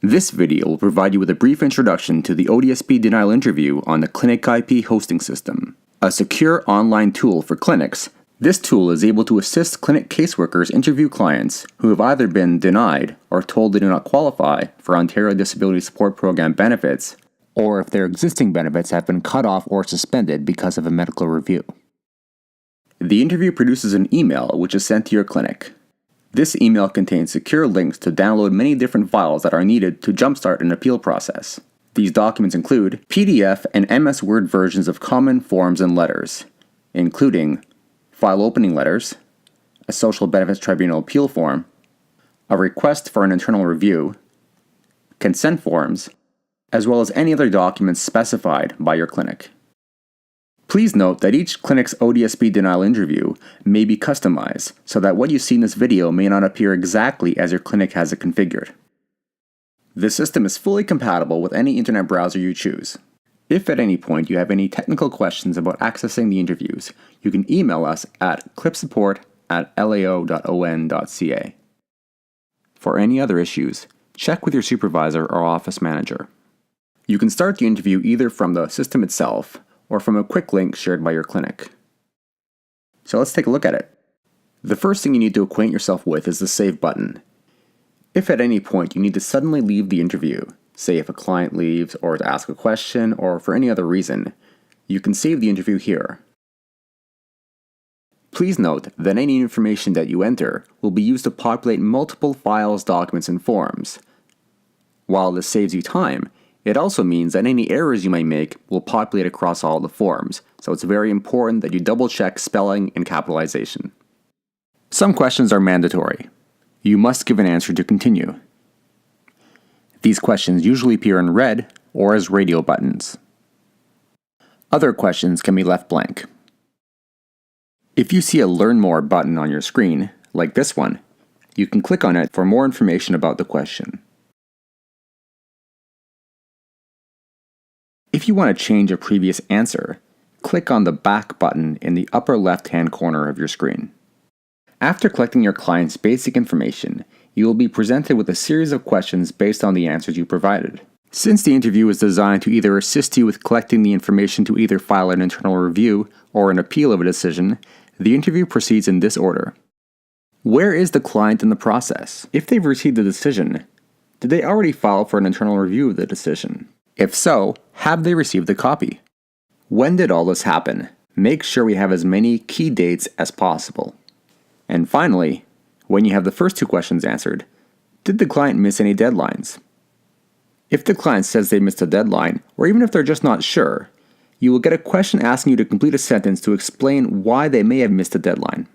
This video will provide you with a brief introduction to the ODSP denial interview on the Clinic IP hosting system. A secure online tool for clinics, this tool is able to assist clinic caseworkers interview clients who have either been denied or told they do not qualify for Ontario Disability Support Program benefits, or if their existing benefits have been cut off or suspended because of a medical review. The interview produces an email which is sent to your clinic. This email contains secure links to download many different files that are needed to jumpstart an appeal process. These documents include PDF and MS Word versions of common forms and letters, including file opening letters, a Social Benefits Tribunal appeal form, a request for an internal review, consent forms, as well as any other documents specified by your clinic. Please note that each clinic's ODSP denial interview may be customized so that what you see in this video may not appear exactly as your clinic has it configured. The system is fully compatible with any internet browser you choose. If at any point you have any technical questions about accessing the interviews, you can email us at clipsupport@lao.on.ca. For any other issues, check with your supervisor or office manager. You can start the interview either from the system itself or from a quick link shared by your clinic. So let's take a look at it. The first thing you need to acquaint yourself with is the Save button. If at any point you need to suddenly leave the interview, say if a client leaves or to ask a question or for any other reason, you can save the interview here. Please note that any information that you enter will be used to populate multiple files, documents, and forms. While this saves you time, it also means that any errors you might make will populate across all the forms, so it's very important that you double check spelling and capitalization. Some questions are mandatory. You must give an answer to continue. These questions usually appear in red or as radio buttons. Other questions can be left blank. If you see a Learn More button on your screen, like this one, you can click on it for more information about the question. If you want to change a previous answer, click on the Back button in the upper left-hand corner of your screen. After collecting your client's basic information, you will be presented with a series of questions based on the answers you provided. Since the interview is designed to either assist you with collecting the information to either file an internal review or an appeal of a decision, the interview proceeds in this order. Where is the client in the process? If they've received the decision, did they already file for an internal review of the decision? If so, have they received a copy? When did all this happen? Make sure we have as many key dates as possible. And finally, when you have the first two questions answered, did the client miss any deadlines? If the client says they missed a deadline, or even if they're just not sure, you will get a question asking you to complete a sentence to explain why they may have missed a deadline.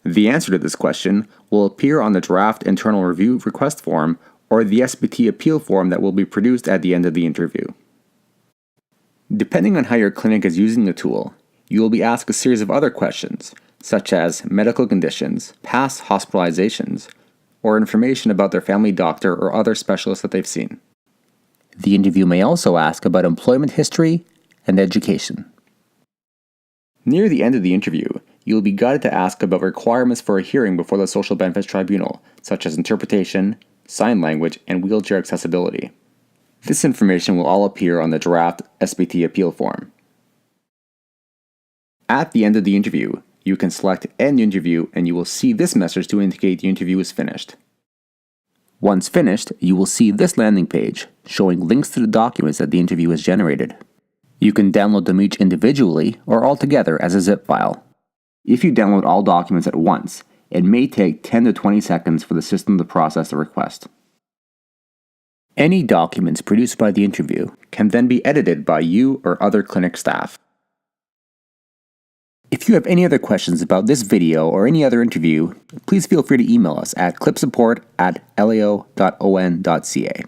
The answer to this question will appear on the draft internal review request form or the SBT appeal form that will be produced at the end of the interview. Depending on how your clinic is using the tool, you will be asked a series of other questions, such as medical conditions, past hospitalizations, or information about their family doctor or other specialists that they've seen. The interview may also ask about employment history and education. Near the end of the interview, you will be guided to ask about requirements for a hearing before the Social Benefits Tribunal, such as interpretation, sign language, and wheelchair accessibility. This information will all appear on the draft SBT appeal form. At the end of the interview, you can select End Interview and you will see this message to indicate the interview is finished. Once finished, you will see this landing page showing links to the documents that the interview has generated. You can download them each individually or all together as a zip file. If you download all documents at once, it may take 10 to 20 seconds for the system to process the request. Any documents produced by the interview can then be edited by you or other clinic staff. If you have any other questions about this video or any other interview, please feel free to email us at clipsupport@lao.on.ca.